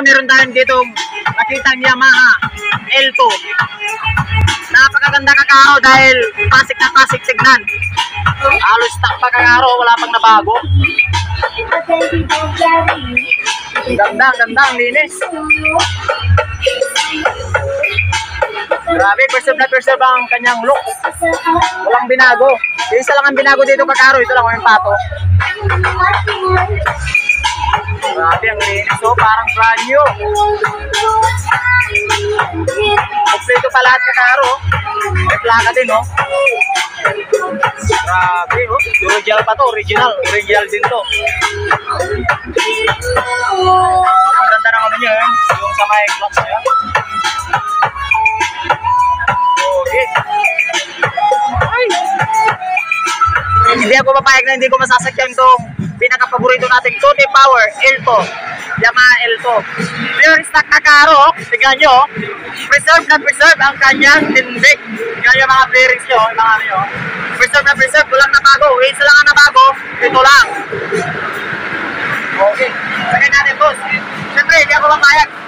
meron tayong dito nakitang Yamaha L2. Napakaganda kakaro dahil pasik na pasik tignan. Halos stock pa kakaro, wala pang nabago. Ganda, ganda, ang linis. Grabe, preserve ang kanyang look. Walang binago. Isa lang ang binago dito kakaro, ito lang yung pato. Grabe, ang linis, oh, parang brand new. Kompleto pa lahat kakaro. May plaka din, oh. Grabe, oh. Original pa to, original din to. Ang ganda ng ano niya, yung sa may clutch niya. Okay. Ay. Hindi ako papayag na hindi ko masasakyan itong pinaka-paborito nating Tutti Power L2. Yamaha L2. Pure stock kakaro, tignan nyo, preserve na preserve ang kanyang tindig. Tignan nyo mga bearings nyo, mga nyo. Preserve na preserve, walang nabago. Isa lang ang nabago, ito lang. Okay, sakay natin boss. Siyempre, hindi ako papayag.